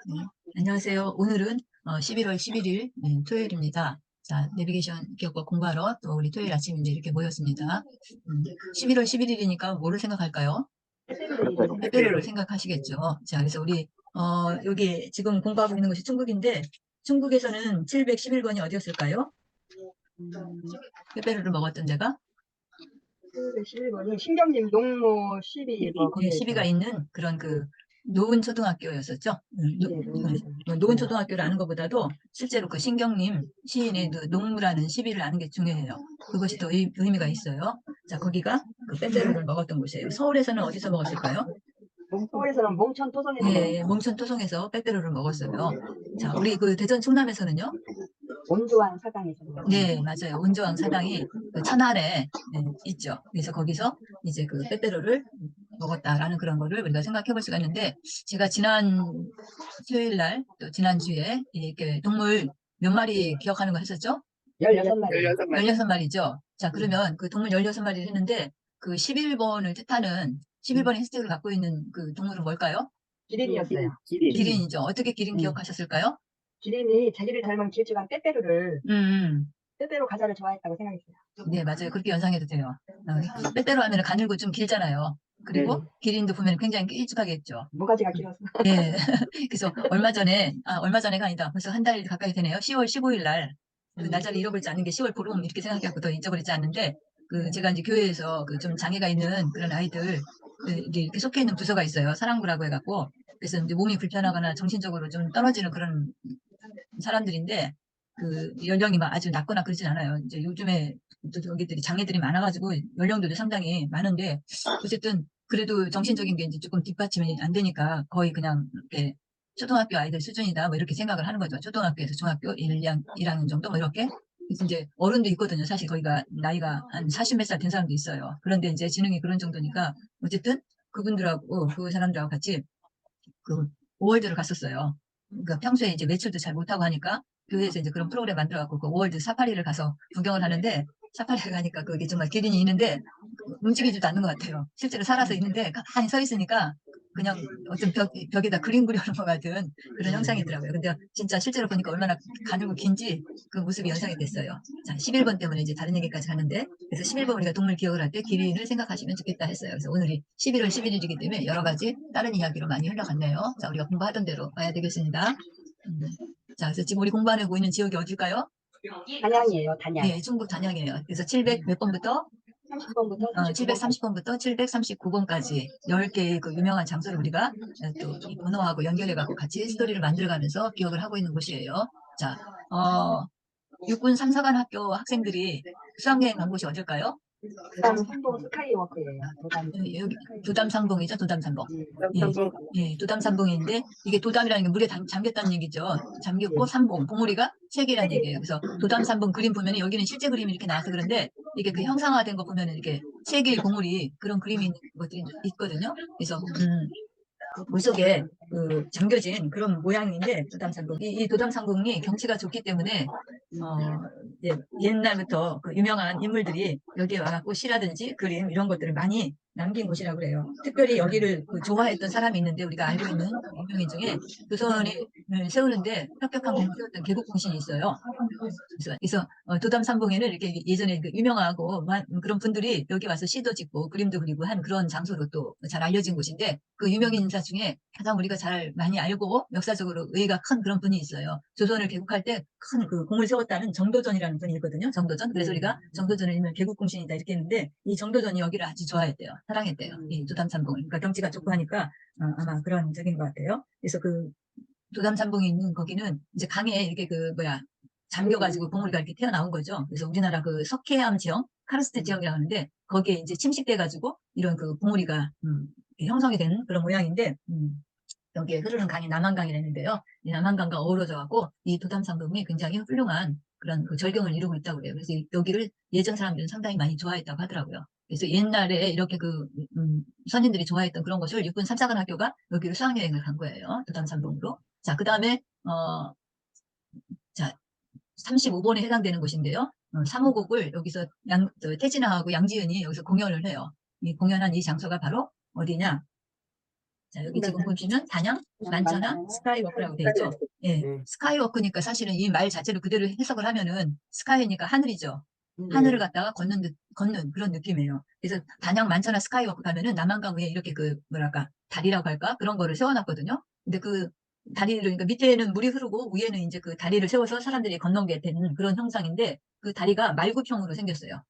네, 안녕하세요. 오늘은 11월 11일 토요일입니다. 자, 내비게이션 기억과 공부하러 또 우리 토요일 아침인데 이렇게 모였습니다. 11월 11일이니까 뭐를 생각할까요? 빼빼로를 생각하시겠죠. 자, 그래서 우리 여기 지금 공부하고 있는 것이 중국인데 중국에서는 711번이 어디였을까요? 빼빼로를 먹었던 데가 11번이 신경림 농모 12번 예, 거기에 시비가 있어요. 있는 그런 그 노은 초등학교였었죠. 네, 농모. 노은 초등학교를 아는 것보다도 실제로 그 신경림 시인의 그 농무라는 시비를 아는 게 중요해요. 그것이 더 의미가 있어요. 자, 거기가 그 빼빼로를 먹었던 곳이에요. 서울에서는 어디서 먹었을까요? 서울에서는 몽천 토성에서 예, 먹었어요. 몽천토성에서 빼빼로를 먹었어요. 자, 우리 그 대전 충남에서는요? 원조한 사당에서 먹었습니다. 네, 맞아요. 운조항 사당이 그 천안에 있죠. 그래서 거기서 이제 그 빼빼로를 먹었다라는 그런 거를 우리가 생각해 볼 수가 있는데, 제가 지난 수요일 날, 또 지난주에 이렇게 동물 몇 마리 기억하는 거 했었죠? 16마리. 16마리죠. 자, 그러면 그 동물 16마리를 했는데, 그 11번을 뜻하는, 11번의 해시태그를 갖고 있는 그 동물은 뭘까요? 기린이었어요. 기린이죠. 어떻게 기린 네. 기억하셨을까요? 기린이 자기를 닮은 길쭉한 빼빼로를 음, 음. 빼빼로 과자를 좋아했다고 생각했어요. 네, 맞아요. 그렇게 연상해도 돼요. 빼빼로 하면 가늘고 좀 길잖아요. 네네. 그리고 기린도 보면 굉장히 길쭉하게 했죠. 모가지가 길어서. 예. 그래서 얼마 전에가 아니다. 벌써 한 달 가까이 되네요. 10월 15일 날, 그 날짜를 잃어버리지 않는 게 10월 보름 이렇게 생각해갖고 더 잊어버리지 않는데, 그 제가 이제 교회에서 그 좀 장애가 있는 그런 아이들, 그 이게 이렇게 속해 있는 부서가 있어요. 사랑부라고 해갖고. 그래서 이제 몸이 불편하거나 정신적으로 좀 떨어지는 그런 사람들인데, 그 연령이 막 아주 낮거나 그러진 않아요. 이제 요즘에 또 저기들이 장애들이 많아가지고 연령들도 상당히 많은데, 어쨌든 그래도 정신적인 게 이제 조금 뒷받침이 안 되니까 거의 그냥 이렇게 초등학교 아이들 수준이다 뭐 이렇게 생각을 하는 거죠. 초등학교에서 중학교 1학년 정도 뭐 이렇게. 그래서 이제 어른도 있거든요. 사실 거기가 나이가 한 40 몇 살 된 사람도 있어요. 그런데 이제 지능이 그런 정도니까 어쨌든 그분들하고 그 사람들하고 같이 그 월드를 갔었어요. 그러니까 평소에 이제 외출도 잘 못하고 하니까 교회에서 이제 그런 프로그램 만들어갖고 그 월드 사파리를 가서 구경을 하는데, 사파리를 가니까 그게 정말 기린이 있는데 움직이지도 않는 것 같아요. 실제로 살아서 있는데 가만히 서 있으니까 그냥 어떤 벽에다 그림 그려놓은 것 같은 그런 형상이더라고요. 근데 진짜 실제로 보니까 얼마나 가늘고 긴지 그 모습이 연상이 됐어요. 자, 11번 때문에 이제 다른 얘기까지 가는데, 그래서 11번 우리가 동물 기억을 할 때 기린을 생각하시면 좋겠다 했어요. 그래서 오늘이 11월 11일이기 때문에 여러 가지 다른 이야기로 많이 흘러갔네요. 자, 우리가 공부하던 대로 봐야 되겠습니다. 자, 그래서 지금 우리 공부하고 있는 지역이 어딜까요? 단양이에요, 단양. 네, 충북 단양이에요. 그래서 700 몇 번부터 30번부터 39번까지. 730번부터 739번까지 10개의 그 유명한 장소를 우리가 또 이 번호하고 연결해갖고 같이 스토리를 만들어가면서 기억을 하고 있는 곳이에요. 자, 육군 3사관 학교 학생들이 수학여행 간 곳이 어딜까요? 그다음 삼봉 스카이워크예요. 도담 여기 스카이워크. 도담상봉이죠, 도담상봉. 예, 예, 삼봉. 예, 도담상봉인데 이게 도담이라는 게 물에 잠겼다는 얘기죠. 잠겼고 예. 삼봉, 봉우리가 세 개라는 세계. 얘기예요. 그래서 도담삼봉 그림 보면 여기는 실제 그림이 이렇게 나와서 그런데 이게 그 형상화된 거 보면 이렇게 세 개의 봉우리 그런 그림이 있는 것들이 있거든요. 그래서 물속에 그 잠겨진 그런 모양인데 도담상궁 이 도담상궁이 경치가 좋기 때문에 옛날부터 그 유명한 인물들이 여기에 와갖고 시라든지 그림 이런 것들을 많이 남긴 곳이라고 그래요. 특별히 여기를 그 좋아했던 사람이 있는데 우리가 알고 있는 유명인 중에 조선이 세우는데 혁혁한 공을 세웠던 개국공신이 있어요. 그래서 도담산봉에는 이렇게 예전에 그 유명하고 그런 분들이 여기 와서 시도 짓고 그림도 그리고 한 그런 장소로 또 잘 알려진 곳인데, 그 유명인 인사 중에 가장 우리가 잘 많이 알고 역사적으로 의의가 큰 그런 분이 있어요. 조선을 개국할 때 큰 그 공을 세웠다는 정도전이라는 분이 있거든요. 정도전. 그래서 우리가 정도전을 읽으면 개국공신이다 이렇게 했는데, 이 정도전이 여기를 아주 좋아했대요. 사랑했대요. 이 도담산봉을. 그러니까 경치가 좋고 하니까 아마 그런 적인 것 같아요. 그래서 그 도담산봉이 있는 거기는 이제 강에 이렇게 그 뭐야 잠겨가지고 봉우리가 이렇게 튀어나온 거죠. 그래서 우리나라 그 석회암 지형, 카르스트 지형이라고 하는데 거기에 이제 침식돼가지고 이런 그 봉우리가 형성이 된 그런 모양인데, 여기에 흐르는 강이 남한강이라는데요. 이 남한강과 어우러져갖고 이 도담산봉이 굉장히 훌륭한 그런 그 절경을 이루고 있다고 그래요. 그래서 여기를 예전 사람들은 상당히 많이 좋아했다고 하더라고요. 그래서 옛날에 이렇게 그 선인들이 좋아했던 그런 것을 육군 삼사관 학교가 여기로 수학여행을 간 거예요. 도담산봉으로. 자, 그 다음에 자, 35번에 해당되는 곳인데요. 3호곡을 여기서 태진아하고 양지은이 여기서 공연을 해요. 이 공연한 이 장소가 바로 어디냐? 자, 여기 지금 보시면 단양, 만천하, 스카이워크라고 돼 있죠. 예, 스카이워크니까 사실은 이 말 자체를 그대로 해석을 하면은 스카이니까 하늘이죠. 하늘을 갖다가 걷는 그런 느낌이에요. 그래서 단양, 만천하, 스카이워크 가면은 남한강 위에 이렇게 그 뭐랄까 다리라고 할까 그런 거를 세워놨거든요. 근데 그 다리를 그러니까 밑에는 물이 흐르고 위에는 이제 그 다리를 세워서 사람들이 건너게 되는 그런 형상인데 그 다리가 말굽형으로 생겼어요.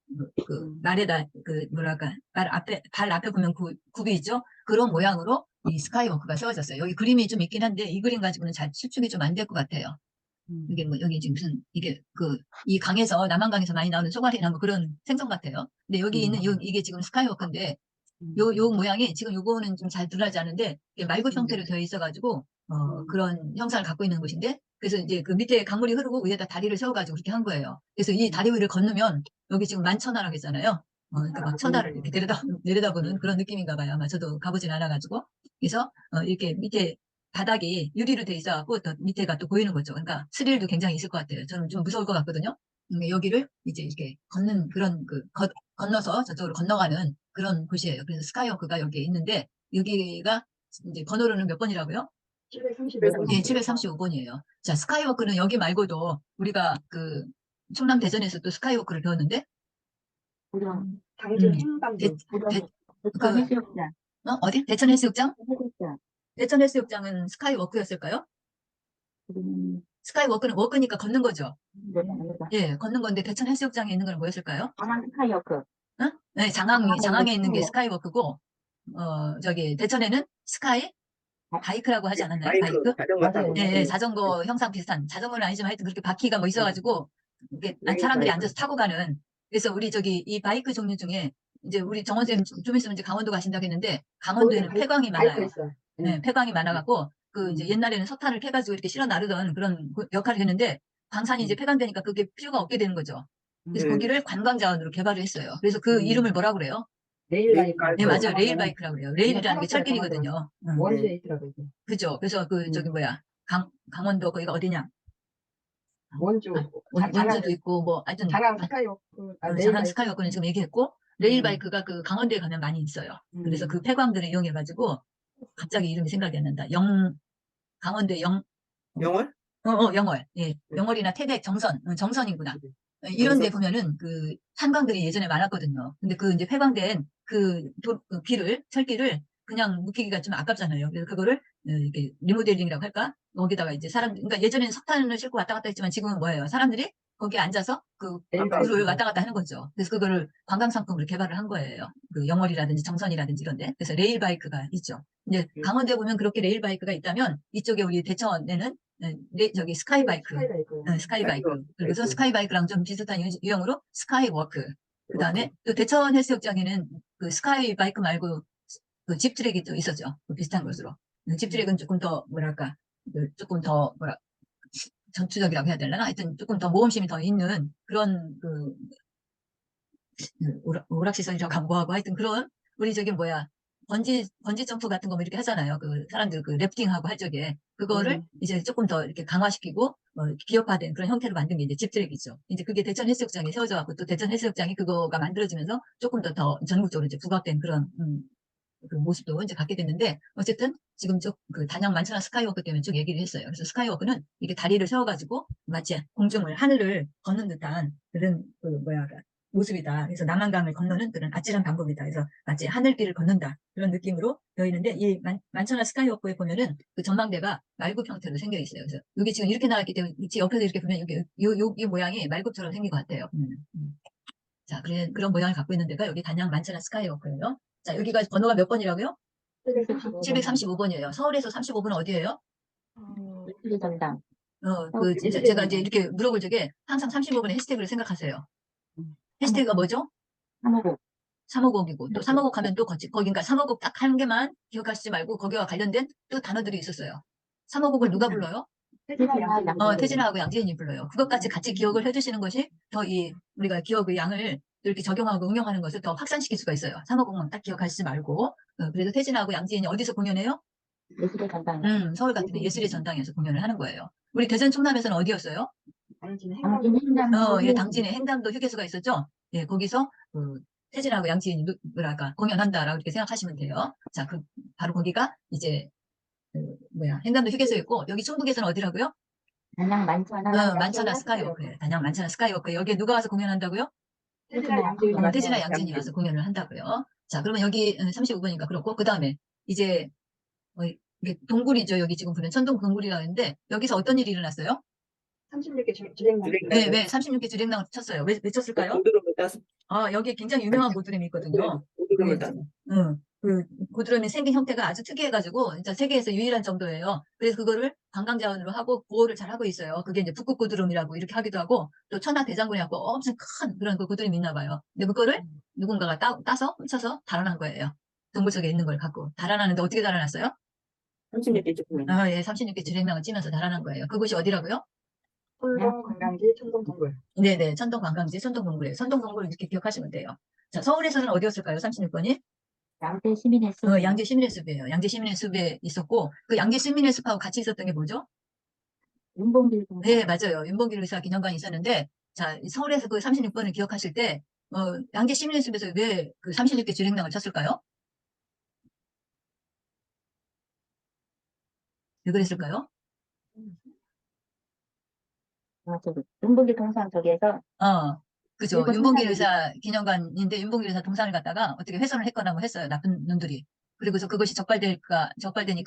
그 말에다 그 뭐랄까 발 앞에 보면 굽이 있죠. 그런 모양으로 이 스카이워크가 세워졌어요. 여기 그림이 좀 있긴 한데 이 그림 가지고는 잘 실축이 좀 안 될 것 같아요. 이게 뭐 여기 지금 무슨 이게 그 이 강에서 남한강에서 많이 나오는 소갈이나 뭐 그런 생선 같아요. 근데 여기 있는 이게 지금 스카이워크인데 요 모양이 지금 요거는 좀 잘 드러나지 않은데 이게 말굽 형태로 되어 있어가지고 그런 형상을 갖고 있는 곳인데 그래서 이제 그 밑에 강물이 흐르고 위에다 다리를 세워가지고 그렇게 한 거예요. 그래서 이 다리 위를 건너면 여기 지금 만천하라고 했잖아요. 그러니까 막 천하를 이렇게 내려다보는 그런 느낌인가 봐요. 아마 저도 가보진 않아가지고. 그래서 이렇게 밑에 바닥이 유리로 돼 있어갖고 또 밑에가 또 보이는 거죠. 그러니까 스릴도 굉장히 있을 것 같아요. 저는 좀 무서울 것 같거든요. 여기를 이제 이렇게 걷는 그런 건너서 저쪽으로 건너가는 그런 곳이에요. 그래서 스카이워크가 여기에 있는데 여기가 이제 번호로는 몇 번이라고요? 735번. 예, 735번이에요. 자, 스카이워크는 여기 말고도 우리가 그 충남 대전에서 또 스카이워크를 배웠는데 당진 대, 행담도. 그, 해수욕장. 어디? 대천 해수욕장? 해수욕장. 대천 해수욕장은 스카이워크였을까요? 스카이워크는 워크니까 걷는 거죠. 네, 아니다. 예, 걷는 건데 대천 해수욕장에 있는 건 뭐였을까요? 다낭 스카이워크. 어? 네, 장항에 있는 게 스카이워크고, 저기 대천에는 스카이 바이크라고 하지 않았나요? 바이크? 자전거 타고. 예, 예, 자전거 형상 비슷한 자전거는 아니지만 하여튼 그렇게 바퀴가 뭐 있어가지고 이게 사람들이 앉아서 타고 가는. 그래서 우리 저기 이 바이크 종류 중에 이제 우리 정원 쌤 좀 있으면 이제 강원도 가신다고 했는데 강원도에는 폐광이 많아요. 네, 폐광이 많아갖고 그 이제 옛날에는 석탄을 캐가지고 이렇게 실어 나르던 그런 역할을 했는데 광산이 이제 폐광되니까 그게 필요가 없게 되는 거죠. 그래서 거기를 관광자원으로 개발을 했어요. 그래서 그 이름을 뭐라고 그래요? 레일바이크. 네, 맞아요. 레일바이크라고 그래요. 레일이라는 게 철길이거든요. 원주에 있더라고요. 이게. 그죠. 그래서 그 저기 뭐야 강원도 거기가 어디냐? 원주. 원주도 있고 뭐 하여튼 장항 스카이워크. 장항 스카이워크는 지금 얘기했고 레일바이크가 그 강원도에 가면 많이 있어요. 그래서 그 폐광들을 이용해가지고 갑자기 이름이 생각이 안 난다. 강원도의 영월? 영월. 예, 영월이나 태백, 정선이구나. 이런 데 보면은 그 탄광들이 예전에 많았거든요. 근데 그 이제 폐광된 그 철길을 그냥 묵히기가 좀 아깝잖아요. 그래서 그거를 이렇게 리모델링이라고 할까? 거기다가 이제 그러니까 예전에는 석탄을 싣고 왔다 갔다 했지만 지금은 뭐예요? 사람들이 거기에 앉아서 그 그를 왔다 갔다 하는 거죠. 그래서 그거를 관광상품으로 개발을 한 거예요. 그 영월이라든지 정선이라든지 이런데. 그래서 레일바이크가 있죠. 이제 강원도에 보면 그렇게 레일바이크가 있다면 이쪽에 우리 대천에는 저기 스카이바이크. 스카이바이크. 그래서 스카이바이크랑 좀 비슷한 유형으로 스카이워크. 그 다음에 또 대천 해수욕장에는 그 스카이바이크 말고 그 집트랙이 또 있었죠. 그 비슷한 것으로. 집트랙은 조금 더 뭐랄까, 조금 더 전투적이라고 해야 되려나? 하여튼 조금 더 모험심이 더 있는 그런 오락시설이라고 광고하고 하여튼 그런 우리 저기 뭐야 번지 점프 같은 거 뭐 이렇게 하잖아요. 그 사람들 그 래프팅하고 할 적에 그거를 이제 조금 더 이렇게 강화시키고 기업화된 그런 형태로 만든 게 이제 집트랙이죠. 이제 그게 대천 해수욕장에 세워져 갖고 또 대천 해수욕장이 그거가 만들어지면서 조금 더 전국적으로 이제 부각된 그런 그 모습도 이제 갖게 됐는데 어쨌든 지금 그 단양 만천하 스카이워크 때문에 쭉 얘기를 했어요. 그래서 스카이워크는 이게 다리를 세워가지고 마치 하늘을 걷는 듯한 그런 그 모습이다. 그래서 남한강을 건너는 그런 아찔한 방법이다. 그래서 마치 하늘길을 걷는다. 그런 느낌으로 되어 있는데 이 만천하 스카이워크에 보면은 그 전망대가 말굽 형태로 생겨 있어요. 그래서 이게 지금 이렇게 나왔기 때문에 옆에서 이렇게 보면 이 모양이 말굽처럼 생긴 것 같아요. 자, 그런 모양을 갖고 있는 데가 여기 단양 만천하 스카이워크예요. 자, 여기가 번호가 몇 번이라고요? 735번이에요. 서울에서 35번은 어디예요? 예술의 전당. 제가 이제 이렇게 물어볼 적에 항상 35번의 해시태그를 생각하세요. 해시태그가 뭐죠? 355. 350이고 또 350 하면 또 그러니까 350 딱 한 개만 기억하시지 말고 거기와 관련된 또 단어들이 있었어요. 350을 누가 불러요? 태진아하고 양지은이 불러요. 그것까지 같이 기억을 해주시는 것이 더 우리가 기억의 양을 이렇게 적용하고 응용하는 것을 더 확산시킬 수가 있어요. 350만 딱 기억하시지 말고. 그래서 태진아하고 양지은이 어디서 공연해요? 예술의 전당. 서울 같은 데 예술의 전당에서 공연을 하는 거예요. 우리 대전 충남에서는 어디였어요? 당진 당진 행담. 예, 당진에 행담도 휴게소가 있었죠? 예, 거기서 태진하고 양지인이 뭐랄까 공연한다라고 이렇게 생각하시면 돼요. 자, 바로 거기가 이제 행담도 휴게소 있고 여기 충북에서는 어디라고요? 단양 만천하. 만천하 스카이워크예요. 단양 만천하 스카이워크. 여기에 누가 와서 공연한다고요? 태진아 양지은이 와서 태진아 양진이 와서 공연을 한다고요. 자, 그러면 여기 35분이니까 그렇고 그 다음에 이제 이게 동굴이죠. 여기 지금 보면 천동 동굴이라고 했는데 여기서 어떤 일이 일어났어요? 36개 주행량. 네, 왜 36개 주랭랑을 쳤어요? 왜 쳤을까요? 고드름을 따서 여기에 굉장히 유명한 고드름이 있거든요. 고드름을 따서 그 고드름이 생긴 형태가 아주 특이해가지고 진짜 세계에서 유일한 정도예요. 그래서 그거를 관광자원으로 하고 보호를 잘 하고 있어요. 그게 이제 북극 고드름이라고 이렇게 하기도 하고 또 천하 대장군이라고 엄청 큰 그런 그 고드름이 있나 봐요. 근데 그거를 누군가가 따서 훔쳐서 달아난 거예요. 동굴 속에 있는 걸 갖고 달아나는데 어떻게 달아났어요? 36개 조금 예, 36개 주랭랑을 찌면서 달아난 거예요. 그곳이 어디라고요? 천동 관광지 천동 동굴. 네네, 천동 관광지, 천동 동굴이에요. 천동 동굴 이렇게 기억하시면 돼요. 자, 서울에서는 어디였을까요? 36번이? 양재 시민의 숲. 양재 시민의 숲이에요. 양재 시민의 숲에 있었고, 그 양재 시민의 숲하고 같이 있었던 게 뭐죠? 윤봉길 동상. 네, 맞아요. 윤봉길 의사 기념관이 있었는데, 자, 서울에서 그 36번을 기억하실 때, 양재 시민의 숲에서 왜 그 36개 주랭랑을 쳤을까요? 왜 그랬을까요? 저기 윤봉길 동상 저기에서 그죠. 일본 윤봉길 선사들이- 의사 기념관인데, 윤봉길 의사 동상을 갖다가 어떻게 훼손을 했거나 뭐 했어요. 나쁜 놈들이. 그리고서 그것이 적발되니까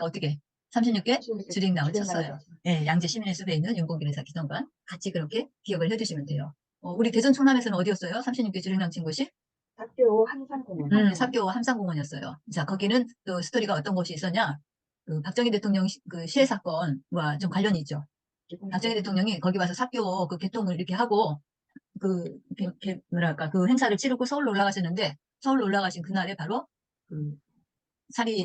어떻게? 36개 주랭랑을 쳤어요. 예, 양재 시민의 숲에 있는 윤봉길 의사 기념관. 같이 그렇게 기억을 해두시면 돼요. 우리 대전 충남에서는 어디였어요? 36개 주랭랑 친 곳이? 학교 한산공원. 삽교 함상공원이었어요. 자, 거기는 또 스토리가 어떤 곳이 있었냐? 그 박정희 대통령 그 시해 사건과 좀 관련이 있죠. 박정희 대통령이 거기 와서 삽교 그 개통을 이렇게 하고 뭐랄까 그 행사를 치르고 서울로 올라가셨는데 서울로 올라가신 그날에 바로 그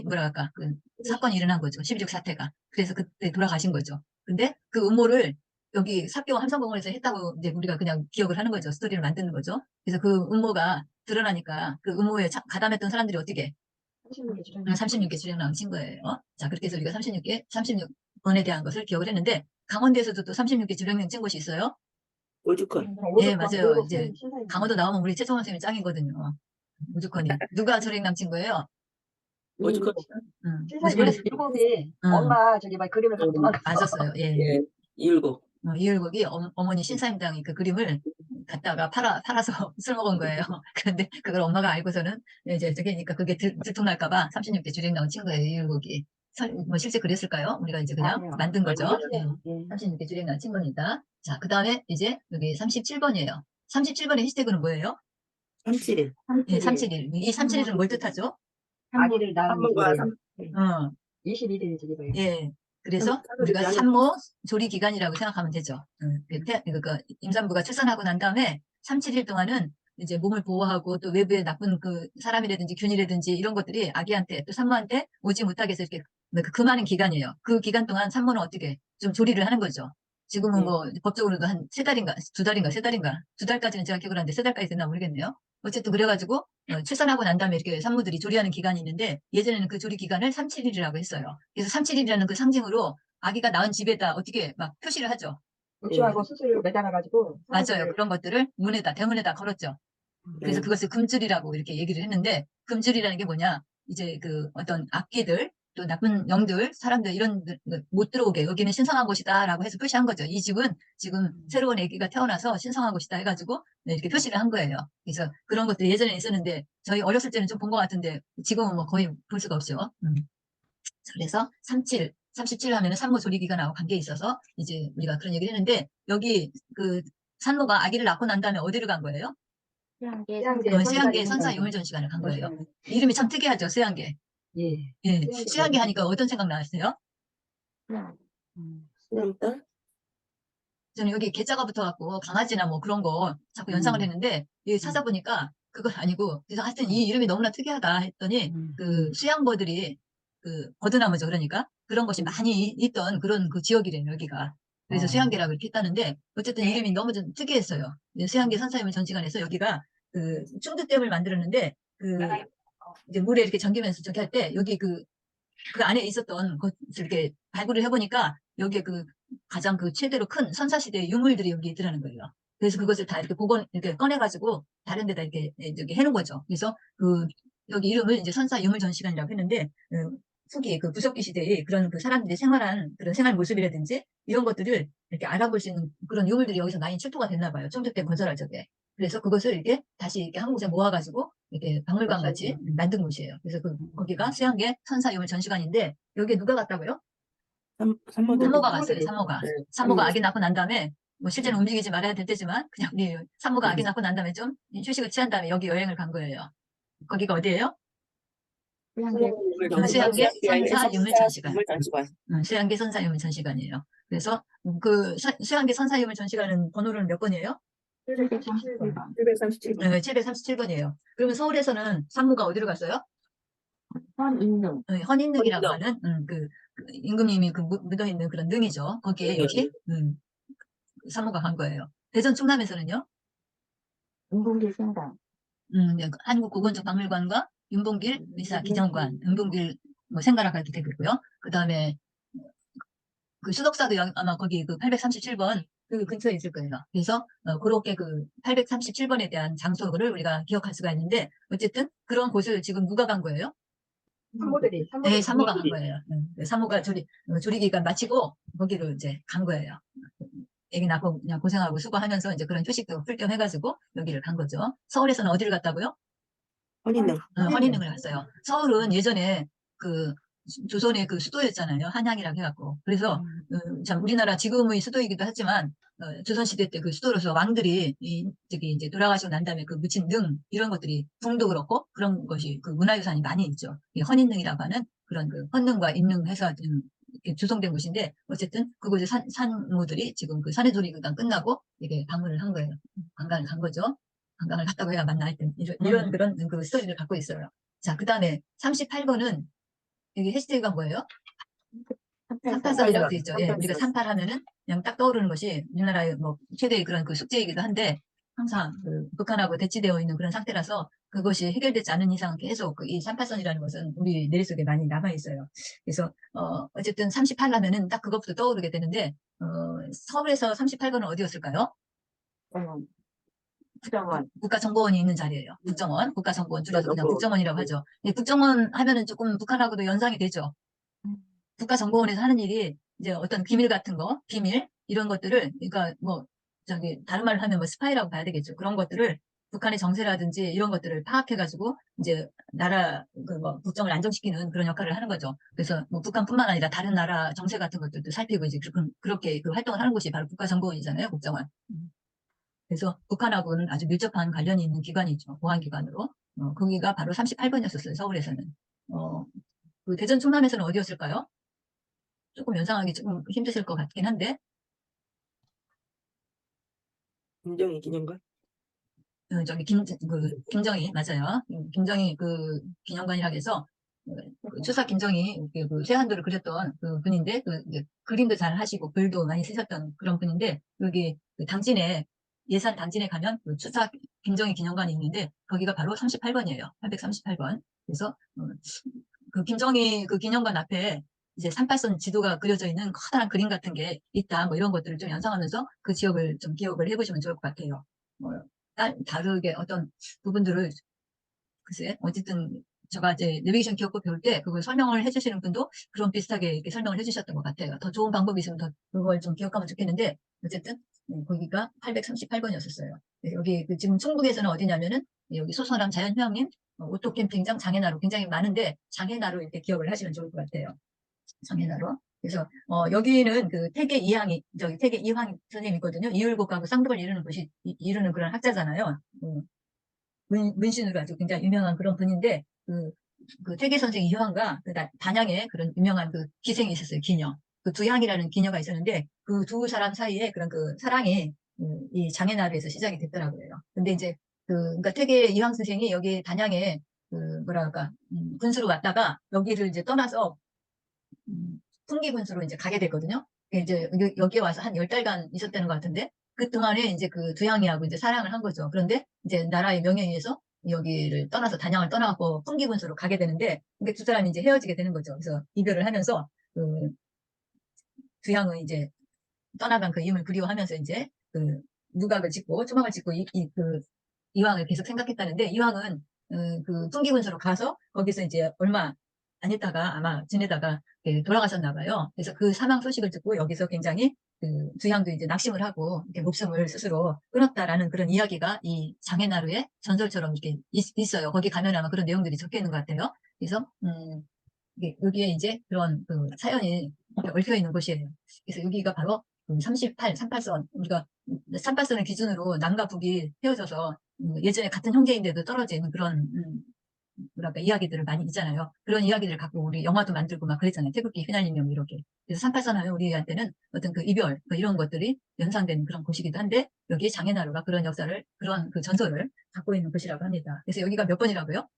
뭐랄까 그 사건이 일어난 거죠. 12.6 사태가. 그래서 그때 돌아가신 거죠. 근데 그 음모를 여기 삽교 함성공원에서 했다고 이제 우리가 그냥 기억을 하는 거죠. 스토리를 만드는 거죠. 그래서 그 음모가 드러나니까 그 음모에 가담했던 사람들이 어떻게 36개 주행량. 36개 주랭랑을 친 거예요. 자, 그렇게 해서 우리가 36번에 대한 것을 기억을 했는데 강원도에서도 또 36개 주랭랑 친 곳이 있어요. 오죽헌 예, 맞아요. 이제 강원도 나오면 우리 최종원 선생님이 짱이거든요. 무조건이. 누가 주랭랑 친 거예요? 오죽헌 신사님 일곱이 엄마 저기 막 그림을 갖고 도망갔어. 맞았어요. 예. 예 이율곡 이율곡이 어머니 신사임당이 그 그림을 갖다가 팔아서 술 먹은 거예요. 그런데 그걸 엄마가 알고서는 이제 저기니까 그게 들통날까봐 36개 주랭랑을 친 거예요. 이율곡이. 뭐 실제 그랬을까요? 우리가 이제 그냥 아니요. 만든 거죠. 아니요. 예. 예. 36개 주랭랑을 친 겁니다. 자, 그 다음에 이제 여기 37번이에요. 37번의 해시태그는 뭐예요? 37일 예, 371. 이 371은 뭘 뜻하죠? 아기를 낳은 한번과 일이에요. 21일이죠. 21일이죠. 예. 그래서 우리가 하늘이 산모 조리 기간이라고 생각하면 되죠. 임산부가 출산하고 난 다음에 3, 7일 동안은 이제 몸을 보호하고 또 외부의 나쁜 그 사람이라든지 균이라든지 이런 것들이 아기한테 또 산모한테 오지 못하게 해서 이렇게 그 많은 기간이에요. 그 기간 동안 산모는 어떻게 좀 조리를 하는 거죠. 지금은 뭐 법적으로도 한 3달인가, 2달인가, 3달인가, 2달까지는 제가 기억을 하는데 3달까지 됐나 모르겠네요. 어쨌든 그래가지고 출산하고 난 다음에 이렇게 산모들이 조리하는 기간이 있는데 예전에는 그 조리 기간을 3, 7일이라고 했어요. 그래서 3, 7일이라는 그 상징으로 아기가 낳은 집에다 어떻게 막 표시를 하죠. 우치하고 수술을 매달아가지고. 맞아요. 그런 것들을 대문에다 걸었죠. 그래서 그것을 금줄이라고 이렇게 얘기를 했는데 금줄이라는 게 뭐냐? 이제 그 어떤 악기들 또 나쁜 영들, 사람들 이런 못 들어오게 여기는 신성한 곳이다라고 해서 표시한 거죠. 이 집은 지금 새로운 아기가 태어나서 신성한 곳이다 해가지고 이렇게 표시를 한 거예요. 그래서 그런 것들이 예전에 있었는데 저희 어렸을 때는 좀 본 것 같은데 지금은 뭐 거의 볼 수가 없죠. 그래서 37 하면은 산모 조리 기간하고 관계에 있어서 이제 우리가 그런 얘기를 했는데 여기 그 산모가 아기를 낳고 난 다음에 어디로 간 거예요? 수양계 수양계 선사 유물전 시간을 간 거예요. 이름이 참 특이하죠. 수양계. 예. 예. 수양계 하니까 어떤 생각 나왔어요? 수양딸 저는 여기 개자가 붙어갖고 강아지나 뭐 그런 거 자꾸 연상을 했는데 이 찾아보니까 그건 아니고 그래서 하여튼 이 이름이 너무나 특이하다 했더니 그 수양버들이 그 버드나무죠. 그러니까 그런 것이 많이 있던 그런 그 지역이래요. 여기가. 그래서 수양계라고 이렇게 했다는데 어쨌든 이름이 너무 좀 특이했어요. 수양계 선사유물 전시관에서 여기가 그 충주댐을 만들었는데 그 이제 물에 이렇게 잠기면서 저기 할 때 여기 그 안에 있었던 것을 이렇게 발굴을 해보니까 여기에 그 가장 그 최대로 큰 선사시대의 유물들이 여기 있더라는 거예요. 그래서 그것을 다 이렇게 이렇게 꺼내가지고 다른 데다 이렇게 해놓은 거죠. 그래서 여기 이름을 이제 선사 유물전시관이라고 했는데, 후기 그 구석기 시대의 그런 그 사람들이 생활한 그런 생활 모습이라든지 이런 것들을 이렇게 알아볼 수 있는 그런 유물들이 여기서 많이 출토가 됐나 봐요. 청주 때 건설할 적에. 그래서 그것을 이렇게 다시 이렇게 한 곳에 모아가지고 이렇게 박물관 같이 만든 곳이에요. 그래서 거기가 수양계 선사유물전시관인데, 여기에 누가 갔다고요? 산모들. 산모가 갔어요. 산모가. 네, 산모가 아기 낳고 난 다음에 뭐 실제는 움직이지 말아야 될 때지만 그냥 우리 산모가 아기 음. 낳고 난 다음에 좀 휴식을 취한 다음에 여기 여행을 간 거예요. 거기가 어디예요? 수양계 선사유물전시관. 수양계 선사유물전시관이에요. 그래서 수양계 선사유물전시관은 번호는 몇 번이에요? 737번. 737번. 737번이에요. 그러면 서울에서는 산모가 어디로 갔어요? 선인릉. 헌인릉이라고 헌인릉. 하는 그 임금님이 묻어있는 그런 능이죠. 거기에 여기 산모가 간 거예요. 대전 충남에서는요? 윤봉길 생당. 한국국원적박물관과 윤봉길 의사기념관, 윤봉길 뭐 생가라가 이렇게 되고 있고요. 그 다음에 그 수덕사도 아마 거기 그 837번 그 근처에 있을 거예요. 그래서 그렇게 그 837번에 대한 장소를 우리가 기억할 수가 있는데, 어쨌든 그런 곳을 지금 누가 간 거예요? 산모들이 네, 산모가 간 산모들이. 거예요. 산모가 조리기가 마치고 거기로 이제 간 거예요. 애기 낳고 그냥 고생하고 수고하면서 이제 그런 휴식도 풀 겸 해가지고 여기를 간 거죠. 서울에서는 어디를 갔다고요? 헌인릉. 헌인릉을 갔어요. 서울은 예전에 그 조선의 그 수도였잖아요. 한양이라고 해갖고. 그래서 참 우리나라 지금의 수도이기도 하지만 조선시대 때 그 수도로서 왕들이 저기 이제 돌아가시고 난 다음에 그 묻힌 능 이런 것들이 궁도 그렇고 그런 것이 그 문화유산이 많이 있죠. 이 헌인릉이라고 하는 그런 그 헌능과 인능 해서 이렇게 조성된 곳인데, 어쨌든 그곳에 산모들이 지금 그 산해조리기가 끝나고 이게 방문을 한 거예요. 관광을 간 거죠. 관광을 갔다고 해야 맞나 하여튼 이런 그런 그 스토리를 갖고 있어요. 자, 그 다음에 38번은 여기 해시태그가 뭐예요? 38선이라고 돼 있죠. 예, 우리가 38 하면은 그냥 딱 떠오르는 것이 우리나라의 뭐 최대의 그런 그 숙제이기도 한데, 항상 그 북한하고 대치되어 있는 그런 상태라서 그것이 해결되지 않은 이상 계속 이 38선이라는 것은 우리 내리속에 많이 남아 있어요. 그래서 어쨌든 38 하면은 딱 그것부터 떠오르게 되는데, 서울에서 38번은 어디였을까요? 국정원. 국가정보원이 있는 자리예요. 국정원, 국가정보원 줄여서 그냥 국가정보원. 국정원이라고 하죠. 예, 국정원 하면은 조금 북한하고도 연상이 되죠. 국가정보원에서 하는 일이 이제 어떤 비밀 같은 거, 비밀 이런 것들을, 그러니까 뭐 저기 다른 말로 하면 뭐 스파이라고 봐야 되겠죠. 그런 것들을 북한의 정세라든지 이런 것들을 파악해가지고 이제 나라 그 뭐 국정을 안정시키는 그런 역할을 하는 거죠. 그래서 뭐 북한뿐만 아니라 다른 나라 정세 같은 것들도 살피고 이제 그렇게 그 활동을 하는 곳이 바로 국가정보원이잖아요. 국정원. 그래서 북한하고는 아주 밀접한 관련이 있는 기관이죠. 보안기관으로. 거기가 바로 38번이었었어요. 서울에서는. 그 대전 충남에서는 어디였을까요? 조금 연상하기 조금 힘드실 것 같긴 한데, 김정희 기념관. 저기 김정희 맞아요. 김정희 그 기념관이라고 해서 그 추사 김정희 그 세한도를 그렸던 그 분인데, 이제 그림도 잘 하시고 글도 많이 쓰셨던 그런 분인데, 여기 그 예산 당진에 가면 그 추사 김정희 기념관이 있는데 거기가 바로 38번이에요. 838번. 그래서 그 김정희 그 기념관 앞에 이제 38선 지도가 그려져 있는 커다란 그림 같은 게 있다. 뭐 이런 것들을 좀 연상하면서 그 지역을 좀 기억을 해보시면 좋을 것 같아요. 뭐 다르게 어떤 부분들을 글쎄 어쨌든 제가 이제 내비게이션 기억법 배울 때 그걸 설명을 해주시는 분도 그런 비슷하게 이렇게 설명을 해주셨던 것 같아요. 더 좋은 방법이 있으면 더 그걸 좀 기억하면 좋겠는데, 어쨌든 거기가 838번이었었어요. 여기 그 지금 충북에서는 어디냐면은 여기 소선람 자연휴양림, 오토 캠핑장, 장애나루 굉장히 많은데 장애나루 이렇게 기억을 하시면 좋을 것 같아요. 장애나루. 그래서 여기는 그 태계 이항이 저기 태계 이황 선생님이거든요. 이율곡하고 쌍벽을 이루는 곳이 이루는 그런 학자잖아요. 문신으로 아주 굉장히 유명한 그런 분인데, 그 태계 선생 이황과 그 단양에 그런 유명한 그 기생이 있었어요. 기녀. 그 두향이라는 기녀가 있었는데 그 두 사람 사이에 그런 그 사랑이 이 장애나루에서 시작이 됐더라고요. 근데 이제 그러니까 태계 이황 선생이 여기 단양에 그 뭐랄까 군수로 왔다가 여기를 이제 떠나서 풍기군수로 이제 가게 됐거든요. 이제 여기에 와서 한 10달간 있었다는 것 같은데, 그 동안에 이제 그 두양이하고 이제 사랑을 한 거죠. 그런데 이제 나라의 명예에 의해서 여기를 떠나서 단양을 떠나고 풍기군수로 가게 되는데, 근데 두 사람이 이제 헤어지게 되는 거죠. 그래서 이별을 하면서 그 두양은 이제 떠나간 그 임을 그리워하면서 이제 그 누각을 짓고 초막을 짓고 이왕을 계속 생각했다는데 이왕은 그 풍기군수로 가서 거기서 이제 얼마 안 있다가 아마 지내다가 돌아가셨나 봐요. 그래서 그 사망 소식을 듣고 여기서 굉장히 그 주양도 이제 낙심을 하고 이렇게 목숨을 스스로 끊었다라는 그런 이야기가 이 장해나루의 전설처럼 이렇게 있어요. 거기 가면 아마 그런 내용들이 적혀 있는 것 같아요. 그래서 여기에 이제 그런 그 사연이 이렇게 얽혀 있는 곳이에요. 그래서 여기가 바로 38선 우리가 38선을 기준으로 남과 북이 헤어져서 예전에 같은 형제인데도 떨어진 그런 뭐랄까 이야기들을 많이 있잖아요. 그런 이야기들을 갖고 우리 영화도 만들고 막 그랬잖아요. 태극기 휘날리며 이렇게. 그래서 38선 하면 우리한테는 어떤 그 이별 뭐 이런 것들이 연상되는 그런 곳이기도 한데 여기 장해나루가 그런 역사를 그런 그 전설을 갖고 있는 곳이라고 합니다. 그래서 여기가 몇 번이라고요?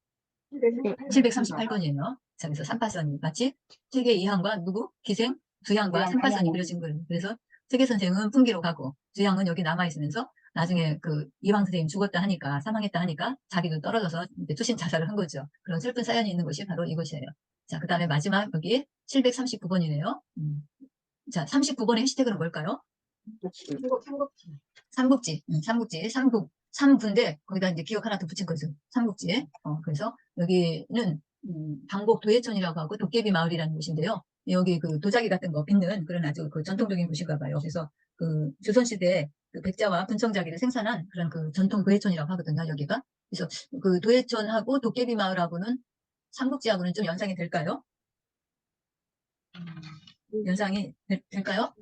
738번이에요. 자, 그래서 38선이 마치 세계 이항과 누구? 기생, 두향과 38선이 그려진 거예요. 그래서 세계 선생은 풍기로 가고 두향은 여기 남아있으면서 나중에 그 이황 선생님 죽었다 하니까 사망했다 하니까 자기도 떨어져서 이제 투신 자살을 한 거죠. 그런 슬픈 사연이 있는 곳이 바로 이곳이에요. 자, 그 다음에 마지막 여기 739번이네요. 자, 39번의 해시태그는 뭘까요? 삼국지, 삼국인데 거기다 이제 기억 하나 더 붙인 거죠. 삼국지. 그래서 여기는 방곡 도예촌이라고 하고 도깨비 마을이라는 곳인데요. 여기 그 도자기 같은 거 빚는 그런 아주 그 전통적인 곳인가 봐요. 그래서 그 조선시대 그 백자와 분청자기를 생산한 그런 그 전통 도예촌이라고 하거든요. 여기가. 그래서 그 도예촌하고 도깨비 마을하고는 삼국지하고는 좀 연상이 될까요? 연상이 될까요?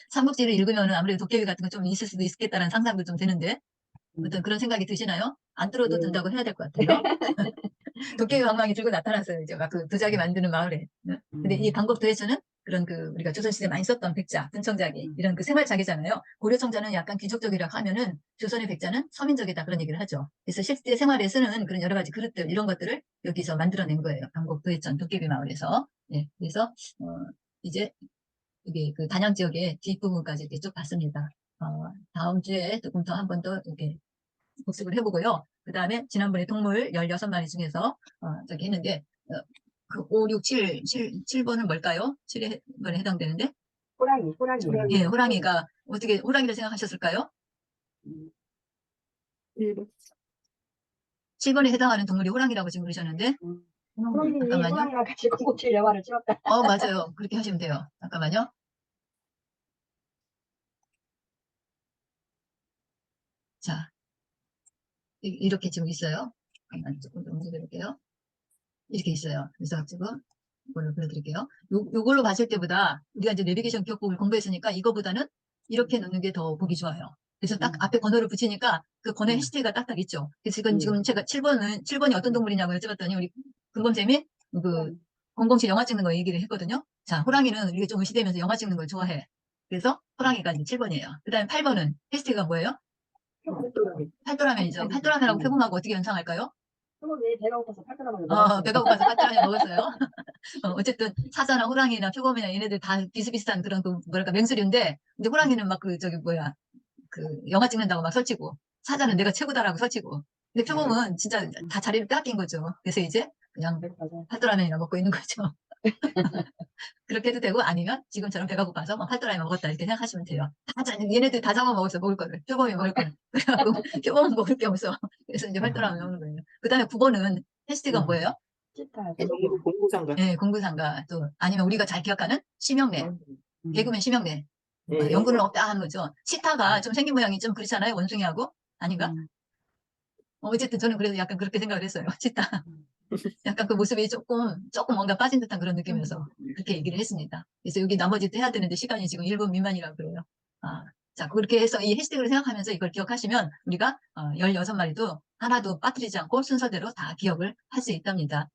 삼국지를 읽으면 아무래도 도깨비 같은 거 좀 있을 수도 있겠다는 상상도 좀 되는데 어떤 그런 생각이 드시나요? 안 들어도 네. 된다고 해야 될 것 같아요. 도깨비 방망이 들고 나타났어요. 이제 막 그 도자기 만드는 마을에. 근데 이 방곡도에서는 그런 그 우리가 조선시대 많이 썼던 백자, 분청자기 이런 그 생활자기잖아요. 고려청자는 약간 귀족적이라고 하면은 조선의 백자는 서민적이다 그런 얘기를 하죠. 그래서 실제 생활에 쓰는 그런 여러 가지 그릇들 이런 것들을 여기서 만들어낸 거예요. 방곡도에천 도깨비 마을에서. 네, 그래서 이제 이게 그 단양 지역의 뒷부분까지 이렇게 쭉 봤습니다. 다음 주에 조금 더 한 번 더 이렇게 복습을 해보고요. 그 다음에 지난번에 동물 16마리 중에서 저기 했는데 그 5, 6, 7번은 뭘까요? 7번에 해당되는데 호랑이. 예, 호랑이가 어떻게 호랑이를 생각하셨을까요? 1번. 7번에 해당하는 동물이 호랑이라고 지금 그러셨는데 호랑이님이 잠깐만요. 호랑이랑 같이 007 영화를 찍었다. 맞아요. 그렇게 하시면 돼요. 잠깐만요. 자, 이렇게 지금 있어요. 잠깐만 조금 더 움직여볼게요. 이렇게 있어요. 그래서 지금 이걸로 보여드릴게요. 요걸로 봤을 때보다 우리가 이제 내비게이션 기억법을 공부했으니까 이거보다는 이렇게 넣는 게 더 보기 좋아요. 그래서 딱 앞에 번호를 붙이니까 그 번호 해시태그가 딱딱 있죠. 그래서 지금 제가 7번이 어떤 동물이냐고 여쭤봤더니 우리 금범쌤이 그 007 영화 찍는 거 얘기를 했거든요. 자, 호랑이는 이게 좀 의시되면서 영화 찍는 걸 좋아해. 그래서 호랑이가 이제 7번이에요. 그 다음에 8번은 해시태그가 뭐예요? 팔도라면이죠. 팔도라면하고 표범하고 어떻게 연상할까요? 왜 배가 고파서 팔도라면을 먹었어요. 배가 고파서 팔도라면 먹었어요. 어쨌든 사자나 호랑이나 표범이나 얘네들 다 비슷비슷한 그런 그 뭐랄까 맹수류인데 근데 호랑이는 막 그 저기 뭐야 그 영화 찍는다고 막 설치고 사자는 내가 최고다라고 설치고 근데 표범은 진짜 다 자리를 빼앗긴 거죠. 그래서 이제 그냥 맞아. 팔도라면이나 먹고 있는 거죠. 그렇게 해도 되고 아니면 지금처럼 배가 고파서 막 팔도라면 먹었다 이렇게 생각하시면 돼요. 얘네들 다 잡아먹었어 먹을 거를 표범이 먹을 거를 그래갖고 표범은 먹을 게 없어. 그래서 이제 팔도라면 먹는 거예요. 그 다음에 9번은 해시태그가 뭐예요? 치타. 공구상가. 네, 공구상가 또 아니면 우리가 잘 기억하는 심형래 개그맨 심형래 네, 연구는 없다 하는 거죠. 치타가 좀 생긴 모양이 좀 그렇잖아요. 원숭이하고 아닌가? 어쨌든 저는 그래도 약간 그렇게 생각을 했어요. 치타 약간 그 모습이 조금 뭔가 빠진 듯한 그런 느낌이어서 그렇게 얘기를 했습니다. 그래서 여기 나머지도 해야 되는데 시간이 지금 1분 미만이라고 그래요. 자, 그렇게 해서 이 해시태그를 생각하면서 이걸 기억하시면 우리가 16마리도 하나도 빠뜨리지 않고 순서대로 다 기억을 할 수 있답니다.